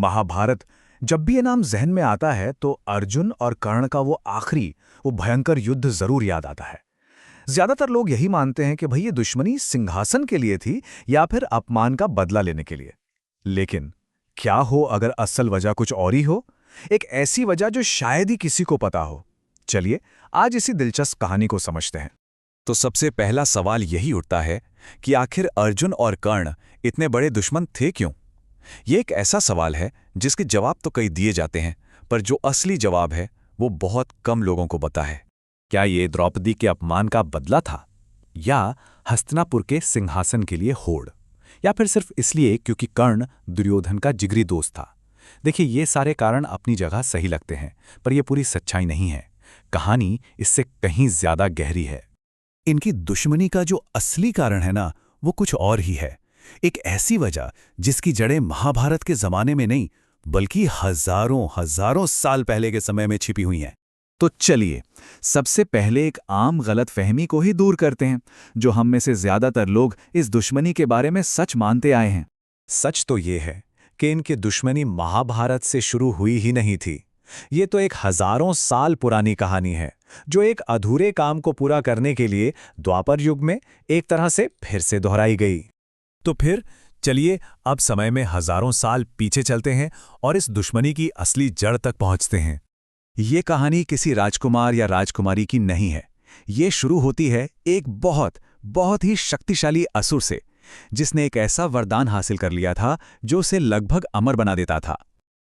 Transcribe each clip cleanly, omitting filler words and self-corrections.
महाभारत, जब भी ये नाम जहन में आता है तो अर्जुन और कर्ण का वो भयंकर युद्ध जरूर याद आता है। ज्यादातर लोग यही मानते हैं कि भाई ये दुश्मनी सिंहासन के लिए थी या फिर अपमान का बदला लेने के लिए। लेकिन क्या हो अगर असल वजह कुछ और ही हो, एक ऐसी वजह जो शायद ही किसी को पता हो। चलिए आज इसी दिलचस्प कहानी को समझते हैं। तो सबसे पहला सवाल यही उठता है कि आखिर अर्जुन और कर्ण इतने बड़े दुश्मन थे क्यों? ये एक ऐसा सवाल है जिसके जवाब तो कई दिए जाते हैं, पर जो असली जवाब है वो बहुत कम लोगों को पता है। क्या ये द्रौपदी के अपमान का बदला था, या हस्तिनापुर के सिंहासन के लिए होड़, या फिर सिर्फ इसलिए क्योंकि कर्ण दुर्योधन का जिगरी दोस्त था? देखिए, ये सारे कारण अपनी जगह सही लगते हैं, पर यह पूरी सच्चाई नहीं है। कहानी इससे कहीं ज्यादा गहरी है। इनकी दुश्मनी का जो असली कारण है ना, वो कुछ और ही है। एक ऐसी वजह जिसकी जड़ें महाभारत के जमाने में नहीं, बल्कि हजारों हजारों साल पहले के समय में छिपी हुई हैं। तो चलिए सबसे पहले एक आम गलतफहमी को ही दूर करते हैं, जो हम में से ज्यादातर लोग इस दुश्मनी के बारे में सच मानते आए हैं। सच तो ये है कि इनकी दुश्मनी महाभारत से शुरू हुई ही नहीं थी। ये तो एक हजारों साल पुरानी कहानी है, जो एक अधूरे काम को पूरा करने के लिए द्वापर युग में एक तरह से फिर से दोहराई गई। तो फिर चलिए अब समय में हजारों साल पीछे चलते हैं और इस दुश्मनी की असली जड़ तक पहुंचते हैं। ये कहानी किसी राजकुमार या राजकुमारी की नहीं है। ये शुरू होती है एक बहुत ही शक्तिशाली असुर से, जिसने एक ऐसा वरदान हासिल कर लिया था जो उसे लगभग अमर बना देता था।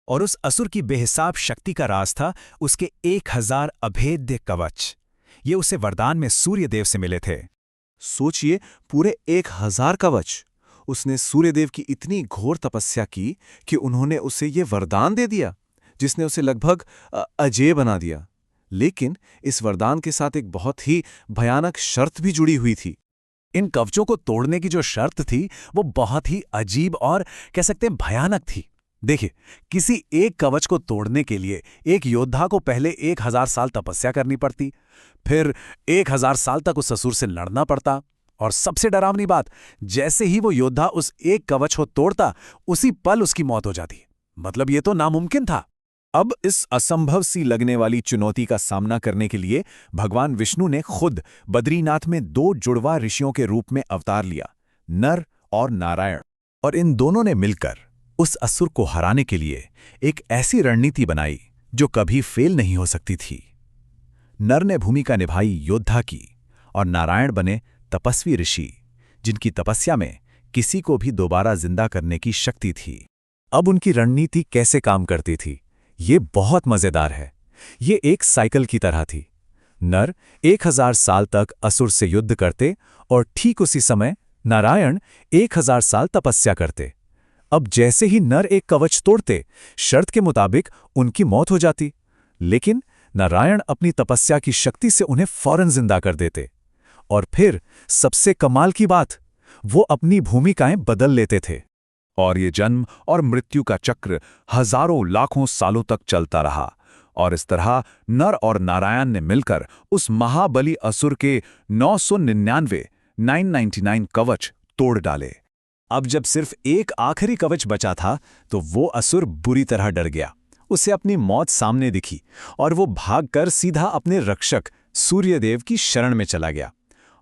और उस असुर की बेहिसाब शक्ति का राज था उसके 1000 अभेद्य कवच। ये उसे वरदान में सूर्यदेव से मिले थे। सोचिए, पूरे 1000 कवच। उसने सूर्यदेव की इतनी घोर तपस्या की कि उन्होंने उसे ये वरदान दे दिया, जिसने उसे लगभग अजेय बना दिया। लेकिन इस वरदान के साथ एक बहुत ही भयानक शर्त भी जुड़ी हुई थी। इन कवचों को तोड़ने की जो शर्त थी वो बहुत ही अजीब और कह सकते हैं भयानक थी। देखिए, किसी एक कवच को तोड़ने के लिए एक योद्धा को पहले 1000 साल तपस्या करनी पड़ती, फिर 1000 साल तक उस असुर से लड़ना पड़ता, और सबसे डरावनी बात, जैसे ही वो योद्धा उस एक कवच को तोड़ता, उसी पल उसकी मौत हो जाती। मतलब ये तो नामुमकिन था। अब इस असंभव सी लगने वाली चुनौती का सामना करने के लिए भगवान विष्णु ने खुद बद्रीनाथ में 2 जुड़वा ऋषियों के रूप में अवतार लिया, नर और नारायण। और इन दोनों ने मिलकर उस असुर को हराने के लिए एक ऐसी रणनीति बनाई जो कभी फेल नहीं हो सकती थी। नर ने भूमिका निभाई योद्धा की, और नारायण बने तपस्वी ऋषि, जिनकी तपस्या में किसी को भी दोबारा जिंदा करने की शक्ति थी। अब उनकी रणनीति कैसे काम करती थी, ये बहुत मजेदार है। ये एक साइकिल की तरह थी। नर 1000 साल तक असुर से युद्ध करते, और ठीक उसी समय नारायण 1000 साल तपस्या करते। अब जैसे ही नर एक कवच तोड़ते, शर्त के मुताबिक उनकी मौत हो जाती, लेकिन नारायण अपनी तपस्या की शक्ति से उन्हें फौरन जिंदा कर देते। और फिर सबसे कमाल की बात, वो अपनी भूमिकाएं बदल लेते थे। और ये जन्म और मृत्यु का चक्र हजारों लाखों सालों तक चलता रहा, और इस तरह नर और नारायण ने मिलकर उस महाबली असुर के 999 कवच तोड़ डाले। अब जब सिर्फ एक आखिरी कवच बचा था, तो वो असुर बुरी तरह डर गया। उसे अपनी मौत सामने दिखी, और वो भागकर सीधा अपने रक्षक सूर्यदेव की शरण में चला गया।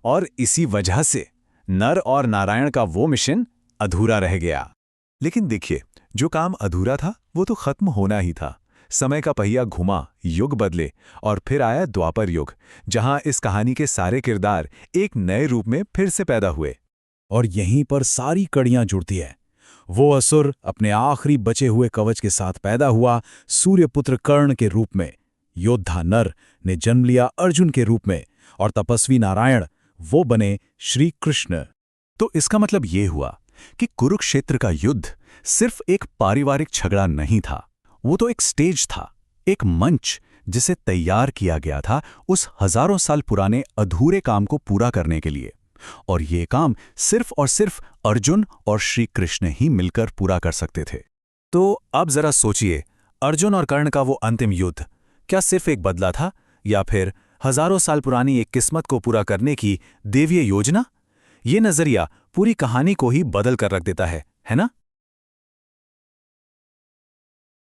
और इसी वजह से नर और नारायण का वो मिशन अधूरा रह गया। लेकिन देखिए, जो काम अधूरा था वो तो खत्म होना ही था। समय का पहिया घुमा, युग बदले, और फिर आया द्वापर युग, जहां इस कहानी के सारे किरदार एक नए रूप में फिर से पैदा हुए। और यहीं पर सारी कड़ियां जुड़ती है। वो असुर अपने आखिरी बचे हुए कवच के साथ पैदा हुआ सूर्यपुत्र कर्ण के रूप में, योद्धा नर ने जन्म लिया अर्जुन के रूप में, और तपस्वी नारायण वो बने श्री कृष्ण। तो इसका मतलब ये हुआ कि कुरुक्षेत्र का युद्ध सिर्फ एक पारिवारिक झगड़ा नहीं था, वो तो एक स्टेज था, एक मंच जिसे तैयार किया गया था उस हजारों साल पुराने अधूरे काम को पूरा करने के लिए। और ये काम सिर्फ और सिर्फ अर्जुन और श्री कृष्ण ही मिलकर पूरा कर सकते थे। तो अब जरा सोचिए, अर्जुन और कर्ण का वो अंतिम युद्ध क्या सिर्फ एक बदला था, या फिर हजारों साल पुरानी एक किस्मत को पूरा करने की देवीय योजना? ये नजरिया पूरी कहानी को ही बदल कर रख देता है ना?